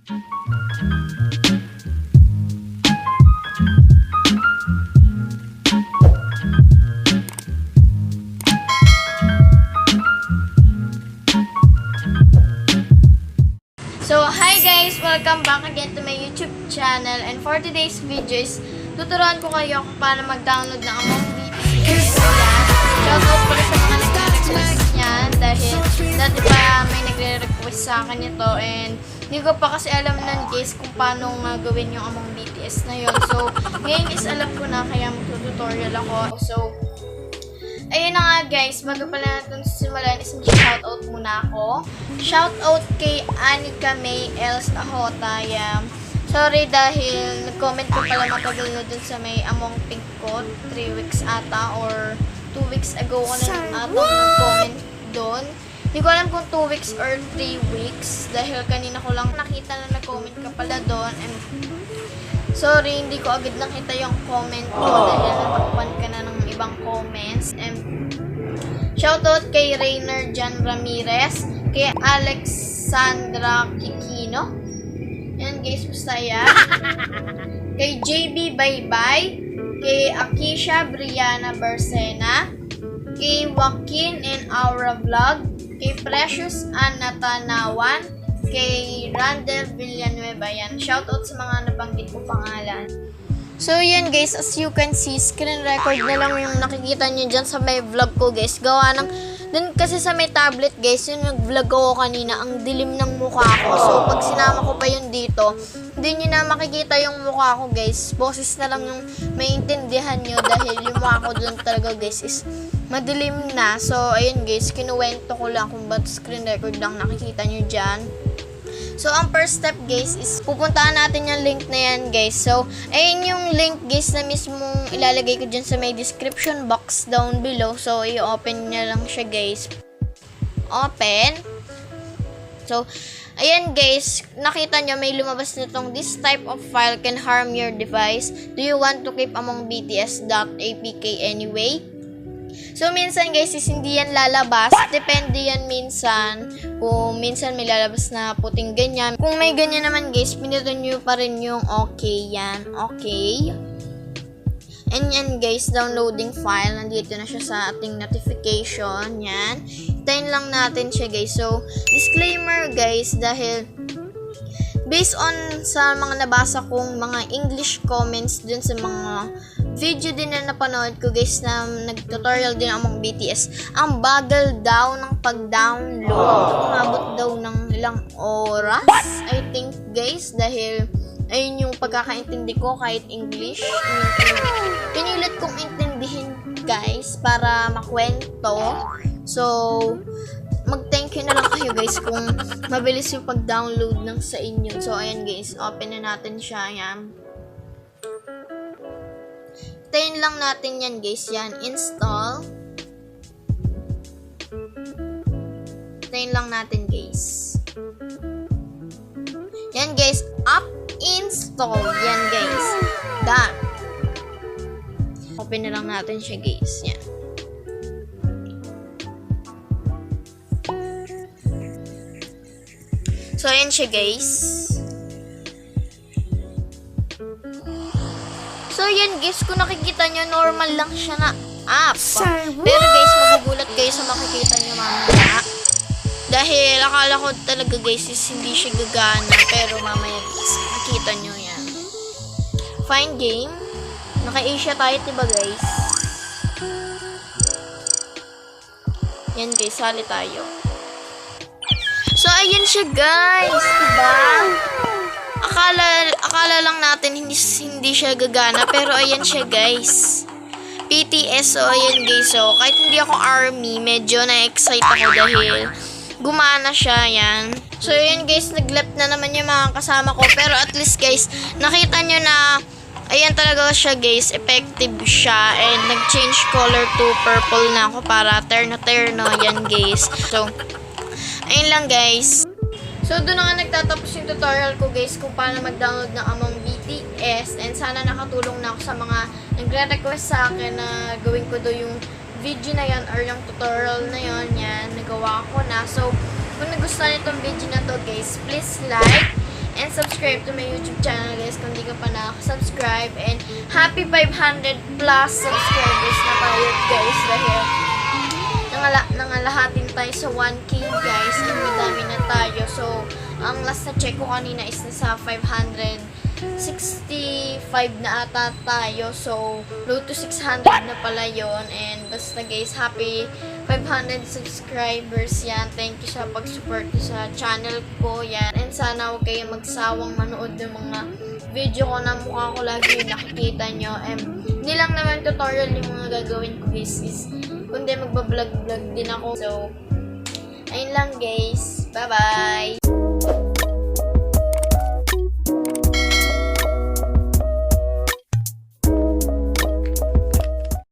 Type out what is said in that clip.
So, hi guys! Welcome back again to my YouTube channel. And for today's video is tuturuan ko kayo kung paano mag-download ng Among BTS. Shoutout ko rin sa mga nagre-request niyan dahil dati pa may nagre-request sa akin ito and hindi ko pa kasi alam nun guys kung paano gawin yung Among BTS na yun. So, ngayon is alam ko na kaya mag-tutorial ako. So, ayun na nga guys, bago pala natin simulan is shoutout muna ako. Shoutout kay Anika May Els Ahota. Sorry dahil nag-comment ko pala matagal na dun sa may Among Pink ko. 3 weeks ata or 2 weeks ago ko na nag-comment dun. Hindi ko alam kung 2 weeks or 3 weeks dahil kanina ko lang nakita na nag-comment ka pala dun. And sorry, hindi ko agad nakita yung comment ko dahil natakpan ka na ng ibang comments. And shoutout kay Rainer Jan Ramirez, kay Alexandra Kikino. Yan guys, basta yan. Kay JB Baybay, kay Akisha Brianna Bersena, kay Joaquin and Aura Vlog, kay Precious Anna Tanawan, kay Randall Villanueva. Yan. Shoutout sa mga nabanggit ko pangalan. So, yan guys, as you can see, screen record na lang yung nakikita nyo dyan sa may vlog ko guys. Gawa ng, dun kasi sa may tablet guys, yung nag-vlog ako kanina, ang dilim ng mukha ko. So, pag sinama ko pa yun dito, hindi nyo na makikita yung mukha ko guys. Boses na lang yung maintindihan nyo dahil yung mukha ko dun talaga guys is madilim na. So, ayun guys, kinuwento ko lang kung ba't screen record lang nakikita nyo dyan. So, ang first step guys is pupuntahan natin yung link na yan guys. So, ayun yung link guys na mismong ilalagay ko dyan sa may description box down below. So, i-open nyo lang siya guys. Open. So, ayan guys, nakita nyo may lumabas nitong this type of file can harm your device. Do you want to keep among bts.apk anyway? So, minsan guys, is hindi yan lalabas. Depende yan minsan. Kung minsan may lalabas na puting ganyan. Kung may ganyan naman guys, pinutin nyo pa rin yung okay yan. Okay. And yan guys, downloading file. Nandito na siya sa ating notification. Yan. Hintayin lang natin siya guys. So, disclaimer guys, dahil based on sa mga nabasa kong mga English comments dun sa mga video din na napanood ko guys na nag-tutorial din Among BTS. Ang bagal daw ng pag-download. Umabot daw ng ilang oras, I think guys, dahil ayun yung pagkakaintindi ko kahit English. Pinilit kong intindihin guys para makwento. So, mag-thank you na lang kayo guys kung mabilis yung pag-download ng sa inyo. So, ayan guys, open na natin siya. Yan. Hintayin lang natin yan guys. Yan, install. Hintayin lang natin guys. Yan guys, up install. Yan guys. Done. Open na lang natin siya guys. Yan. So, ayan siya guys. So, yan guys, kung nakikita nyo, normal lang siya na app. Pero guys, magugulat kayo sa makikita nyo mamaya. Dahil akala ko talaga guys is hindi siya gagana. Pero mamaya guys, makita nyo yan. Find game. Naka-Asia tayo, diba guys? Yan guys, sali tayo. So, ayan siya guys, diba? Akala lang natin hindi siya gagana, pero ayan siya guys. BTS, so ayan guys. So, kahit hindi ako ARMY, medyo na-excite ako dahil gumana siya, yan. So, ayan guys, nag-left na naman yung mga kasama ko, pero at least guys, nakita nyo na ayan talaga siya guys, effective siya, and nag-change color to purple na ako para terno-terno, yan guys. So, ayun lang guys. So, doon na nga nagtatapos yung tutorial ko guys kung paano mag-download ng Among BTS, and sana nakatulong na ako sa mga nagre-request sa akin na gawin ko doon yung video na yan or yung tutorial na yon. Yan, nagawa ko na. So, kung nagustuhan itong video na to guys, please like and subscribe subscribe to my YouTube channel guys kung di ka pa nakasubscribe. And happy 500 plus subscribers na tayo guys dahil nangalahatin tayo sa 1K guys. And madami na tayo. So, ang last na check ko kanina is nasa 565 na ata tayo. So, road to 600 na pala yon. And basta guys, happy 500 subscribers yan. Thank you sa pag-support sa channel ko yan. And sana huwag kayo magsawang manood ng mga video ko na mukha ko lagi yung nakikita nyo. And hindi lang naman tutorial yung mga gagawin ko guys. Kundi magbablog-vlog din ako. So, ayun lang guys. Bye-bye!